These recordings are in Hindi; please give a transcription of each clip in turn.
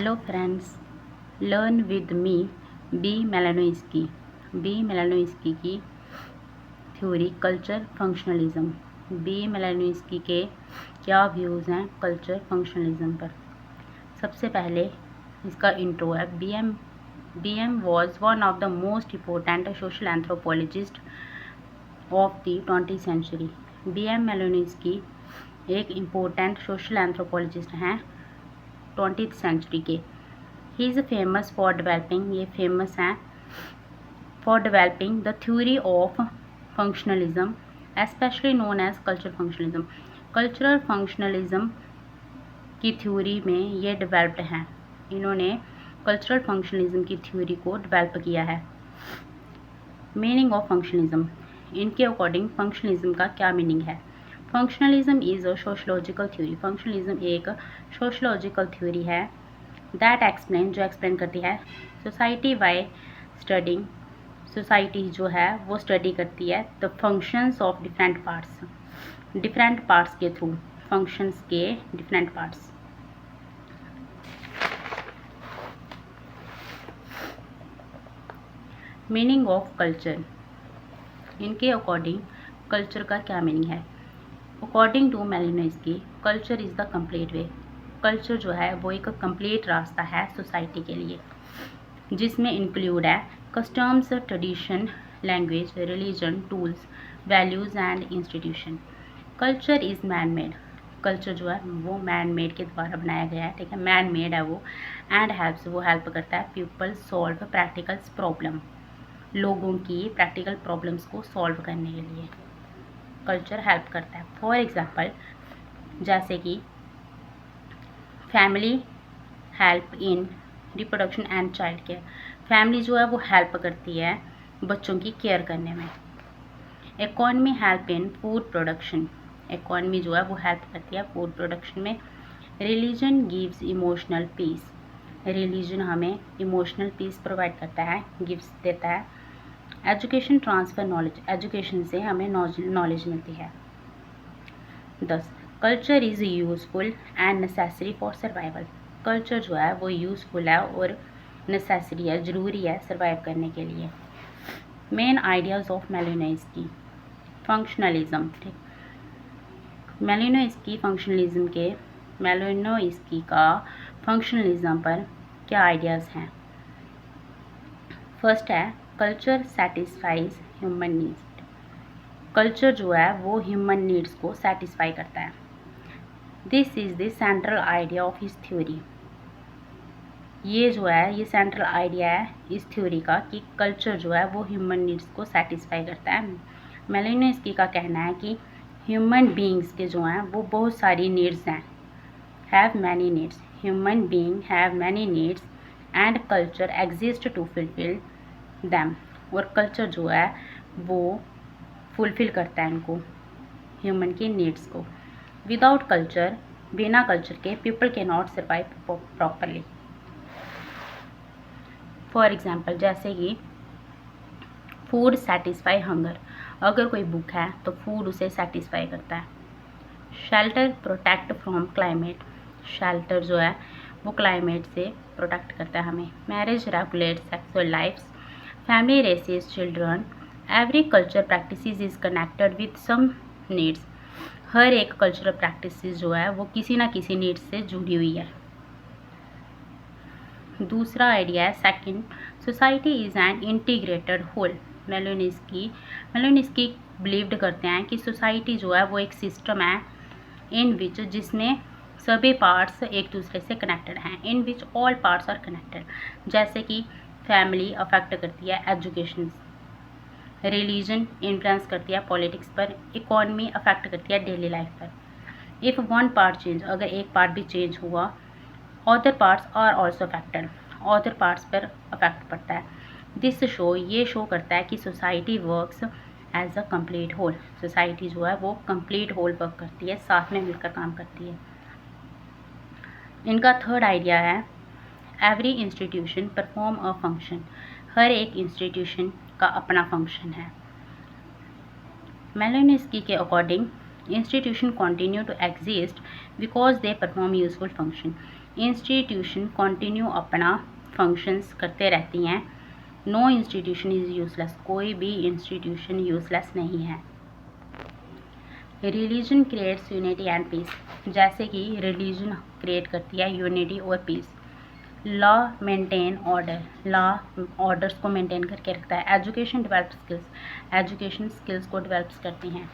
Hello friends, learn with me B Malinowski. B Malinowski की theory culture functionalism. B Malinowski के क्या व्यूज़ हैं कल्चर फंक्शनलिज्म पर। सबसे पहले इसका इंट्रो है। B M was one of the most important social anthropologist of the 20th century. B M Malinowski एक इम्पोर्टेंट सोशल एंथ्रोपोलॉजिस्ट हैं 20th सेंचुरी के। He is famous for developing, ये फेमस हैं for developing the theory of functionalism especially known as cultural functionalism. Cultural functionalism की थ्योरी में ये डेवलप्ड हैं। इन्होंने कल्चरल फंक्शनलिज्म की थ्योरी को डेवलप किया है। मीनिंग ऑफ फंक्शनलिज्म, इनके अकॉर्डिंग फंक्शनलिज्म का क्या मीनिंग है। Functionalism is a sociological theory. Functionalism एक सोशलॉजिकल थ्योरी है दैट एक्सप्लेन, जो एक्सप्लेन करती है सोसाइटी बाय स्टडिंग, सोसाइटी जो है वो स्टडी करती है the functions of different parts के थ्रू, फंक्शंस के different parts. Meaning of culture, इनके अकॉर्डिंग कल्चर का क्या मीनिंग है। According to Malinowski culture is the complete way. Culture जो है वो एक कंप्लीट रास्ता है सोसाइटी के लिए, जिसमें इंक्लूड है customs, tradition, language, religion, tools, values and institution. Culture is man made. Culture जो है वो मैन मेड के द्वारा बनाया गया है, ठीक है, मैन मेड है वो। एंड हेल्प्स, वो हेल्प करता है पीपल सॉल्व प्रैक्टिकल प्रॉब्लम, लोगों की प्रैक्टिकल प्रॉब्लम्स को सॉल्व करने के लिए कल्चर हेल्प करता है। फॉर एग्जांपल, जैसे कि family help in reproduction and child care. Family जो है वो हेल्प करती है बच्चों की केयर करने में। Economy help in food production. Economy जो है वो हेल्प करती है फूड प्रोडक्शन में। Religion gives emotional peace. Religion हमें इमोशनल पीस प्रोवाइड करता है, गिव्स देता है। एजुकेशन ट्रांसफ़र नॉलेज, एजुकेशन से हमें नॉलेज मिलती है। 10. Culture is useful and necessary for survival. Culture जो है वो यूज़फुल है और नेसेसरी है, ज़रूरी है सर्वाइव करने के लिए। मेन आइडियाज़ ऑफ मेलानोस्की फंक्शनलिज्म, ठीक। मेलानोस्की का फंक्शनलिज्म पर क्या आइडियाज़ हैं। फर्स्ट है culture satisfies human needs. Culture जो है वो ह्यूमन नीड्स को सेटिस्फाई करता है। This is the central idea of his theory. ये जो है ये सेंट्रल आइडिया है इस थ्योरी का कि कल्चर जो है वो ह्यूमन नीड्स को सेटिस्फाई करता है। मेलानोस्की का कहना है कि ह्यूमन बीइंग्स के जो हैं वो बहुत सारी नीड्स हैं, have many needs. Human being have many needs and culture exist to fulfil them. और कल्चर जो है वो फुलफिल करता है इनको, ह्यूमन की नीड्स को। विदाउट कल्चर, बिना कल्चर के पीपल के not survive properly. For example, जैसे कि फूड सेटिस्फाई हंगर। अगर कोई भूख है तो फूड उसे सेटिस्फाई करता है। Shelter protect from climate. Shelter जो है वो क्लाइमेट से प्रोटेक्ट करता है हमें। Marriage regulate sexual lifes. Family raises children. Every culture practices is connected with some needs. हर एक कल्चरल प्रैक्टिस जो है वो किसी ना किसी नीड्स से जुड़ी हुई है। दूसरा आइडिया है second, society is an integrated whole. Malinowski believed करते हैं कि सोसाइटी जो है वो एक सिस्टम है इन विच, जिसमें सभी पार्ट्स एक दूसरे से कनेक्टेड हैं, in which all parts are connected. जैसे कि फैमिली अफेक्ट करती है एजुकेशन, रिलीजन इन्फ्लुएंस करती है पॉलिटिक्स पर, इकोनॉमी अफेक्ट करती है डेली लाइफ पर। इफ़ वन पार्ट चेंज, अगर एक पार्ट भी चेंज हुआ, other parts are also affected, other parts पर अफेक्ट पड़ता है। दिस शो, ये शो करता है कि society works as a complete whole. Society जो है वो कंप्लीट होल वर्क करती है, साथ में मिलकर काम करती है। इनका थर्ड आइडिया है every institution perform a function. हर एक इंस्टीट्यूशन का अपना फंक्शन है। मेलानोस्की के according institution continue to exist because they perform useful function. Institution continue अपना फंक्शंस करते रहती हैं। नो इंस्टीट्यूशन इज़ यूजलेस, कोई भी इंस्टीट्यूशन यूजलेस नहीं है। Religion creates unity and peace, जैसे कि रिलीजन क्रिएट करती है यूनिटी और peace. Law maintain order, law orders को मेंटेन करके रखता है। Education develop skills, education skills को डेवलप्स करती हैं।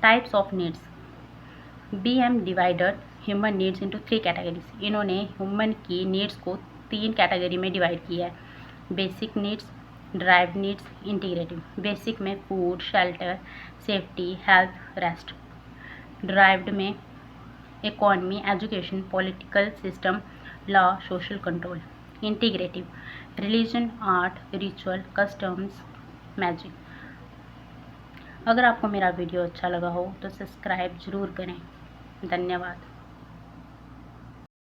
Types of needs, BM divided human needs into 3 categories, इन्होंने ह्यूमन की नीड्स को 3 कैटेगरी में डिवाइड किया है। Basic needs, derived needs, integrative. Basic में food, shelter, safety, health, rest. Derived में economy, education, political system, law, social control. Integrative, religion, art, ritual, customs, magic. अगर आपको मेरा वीडियो अच्छा लगा हो तो सब्सक्राइब ज़रूर करें। धन्यवाद।